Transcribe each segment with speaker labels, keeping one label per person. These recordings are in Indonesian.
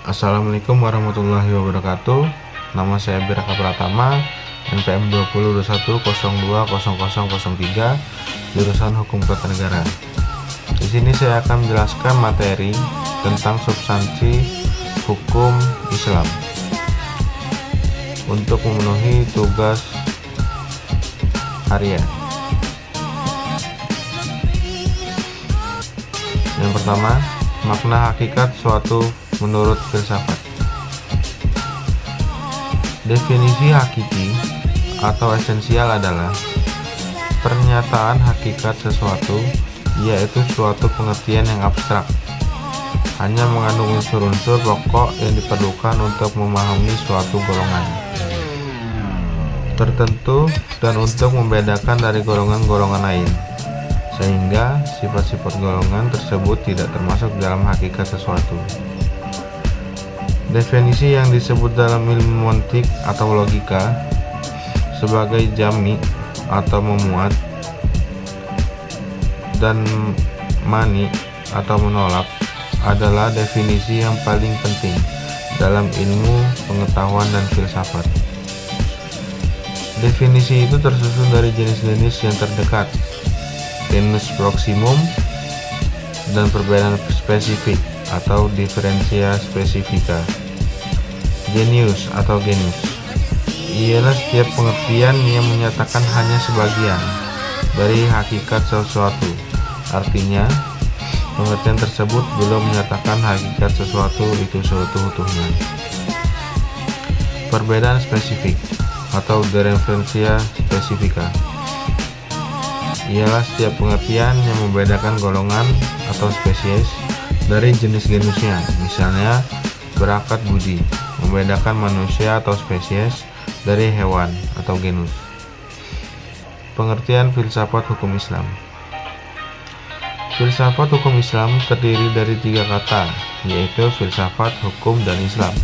Speaker 1: Assalamualaikum warahmatullahi wabarakatuh. Nama saya Biraka Pratama, NPM 2021020003, jurusan Hukum Tata Negara. Di sini saya akan menjelaskan materi tentang substansi hukum Islam untuk memenuhi tugas harian. Yang pertama, makna hakikat suatu menurut filsafat. Definisi hakiki atau esensial adalah pernyataan hakikat sesuatu, yaitu suatu pengertian yang abstrak, hanya mengandung unsur-unsur pokok yang diperlukan untuk memahami suatu golongan tertentu dan untuk membedakan dari golongan-golongan lain, sehingga sifat-sifat golongan tersebut tidak termasuk dalam hakikat sesuatu. Definisi yang disebut dalam ilmu mantik atau logika sebagai jami atau memuat dan mani atau menolak adalah definisi yang paling penting dalam ilmu pengetahuan dan filsafat. Definisi itu tersusun dari jenis-jenis yang terdekat, genus proximum, dan perbedaan spesifik atau diferensia spesifika. Genius atau genus ialah setiap pengertian yang menyatakan hanya sebagian dari hakikat sesuatu. Artinya, pengertian tersebut belum menyatakan hakikat sesuatu itu seutuh-utuhnya. Perbedaan spesifik atau diferensia spesifika ialah setiap pengertian yang membedakan golongan atau spesies dari jenis genusnya. Misalnya, berakat budi membedakan manusia atau spesies dari hewan atau genus. Pengertian filsafat hukum Islam. Filsafat hukum Islam terdiri dari 3 kata, yaitu filsafat, hukum, dan Islam.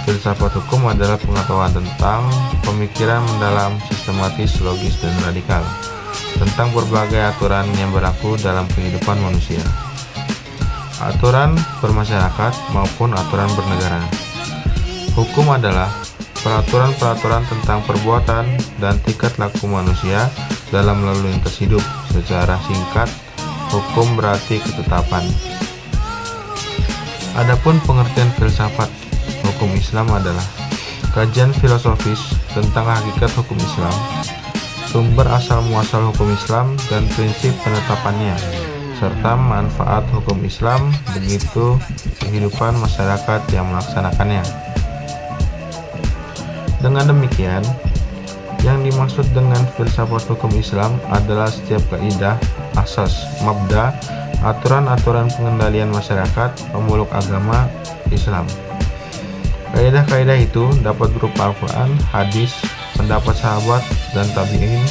Speaker 1: Filsafat hukum adalah pengetahuan tentang pemikiran mendalam, sistematis, logis, dan radikal tentang berbagai aturan yang berlaku dalam kehidupan manusia, aturan bermasyarakat maupun aturan bernegara. Hukum adalah peraturan-peraturan tentang perbuatan dan tingkat laku manusia dalam lalu lintas hidup. Secara singkat, hukum berarti ketetapan. Adapun pengertian filsafat hukum Islam adalah kajian filosofis tentang hakikat hukum Islam, sumber asal-muasal hukum Islam dan prinsip penetapannya, serta manfaat hukum Islam begitu kehidupan masyarakat yang melaksanakannya. Dengan demikian, yang dimaksud dengan filsafat hukum Islam adalah setiap kaidah, asas, mabda, aturan-aturan pengendalian masyarakat pemeluk agama Islam. Kaidah-kaidah itu dapat berupa Al-Quran, hadis, pendapat sahabat dan tabi'in,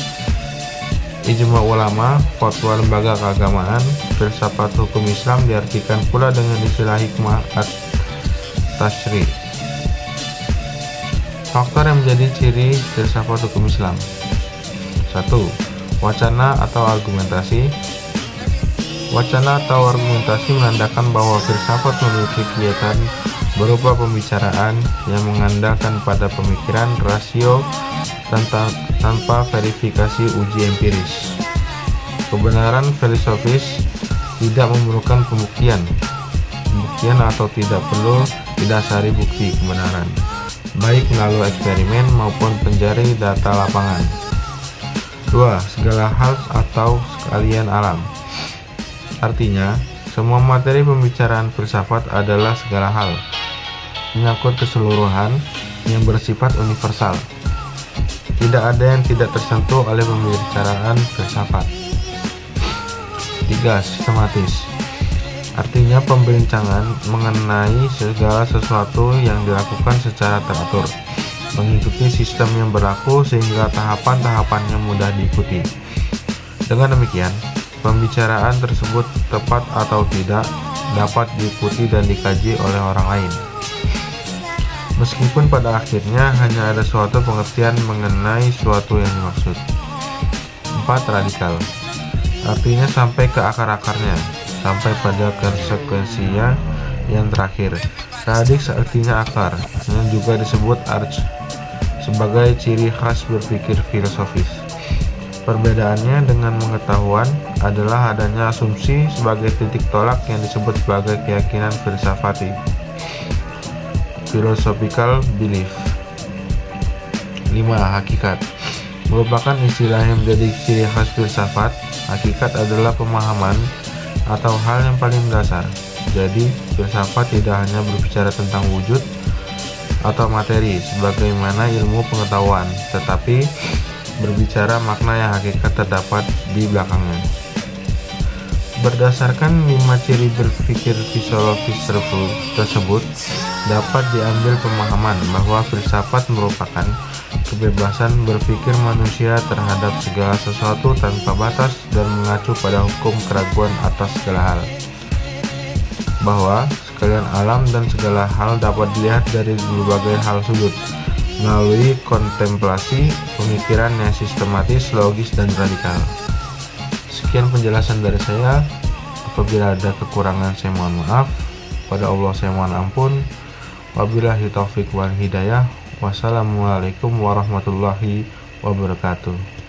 Speaker 1: ijma ulama, fatwa lembaga keagamaan. Filsafat hukum Islam diartikan pula dengan istilah hikmah at-tashri'. Faktor yang menjadi ciri filsafat hukum Islam. 1. Wacana atau argumentasi. Wacana atau argumentasi menandakan bahwa filsafat memiliki kegiatan berupa pembicaraan yang mengandalkan pada pemikiran rasio tanpa verifikasi uji empiris. Kebenaran filosofis tidak memerlukan pembuktian atau tidak perlu didasari bukti kebenaran, baik melalui eksperimen maupun pencari data lapangan. 2. Segala hal atau sekalian alam. Artinya, semua materi pembicaraan filsafat adalah segala hal, menyangkut keseluruhan yang bersifat universal. Tidak ada yang tidak tersentuh oleh pembicaraan filsafat. 3. Sistematis. Artinya pembincangan mengenai segala sesuatu yang dilakukan secara teratur, mengikuti sistem yang berlaku sehingga tahapan-tahapannya mudah diikuti. Dengan demikian, pembicaraan tersebut tepat atau tidak dapat diikuti dan dikaji oleh orang lain, meskipun pada akhirnya hanya ada suatu pengertian mengenai suatu yang dimaksud. 4. Radikal. Artinya sampai ke akar-akarnya, sampai pada konsekuensinya Yang terakhir, radix artinya akar, yang juga disebut arch, sebagai ciri khas berpikir filosofis. Perbedaannya dengan pengetahuan adalah adanya asumsi sebagai titik tolak yang disebut sebagai keyakinan filsafati, philosophical belief. 5. Hakikat merupakan istilah yang menjadi ciri khas filsafat. Hakikat adalah pemahaman atau hal yang paling dasar. Jadi, filsafat tidak hanya berbicara tentang wujud atau materi sebagaimana ilmu pengetahuan, tetapi berbicara makna yang hakikat terdapat di belakangnya. Berdasarkan 5 ciri berpikir filosofis tersebut, dapat diambil pemahaman bahwa filsafat merupakan kebebasan berpikir manusia terhadap segala sesuatu tanpa batas dan mengacu pada hukum keraguan atas segala hal. Bahwa sekalian alam dan segala hal dapat dilihat dari berbagai hal sudut melalui kontemplasi pemikiran yang sistematis, logis, dan radikal. Sekian penjelasan dari saya. Apabila ada kekurangan saya mohon maaf. Pada Allah saya mohon ampun. Wabillahi taufiq wal hidayah. Wassalamualaikum warahmatullahi wabarakatuh.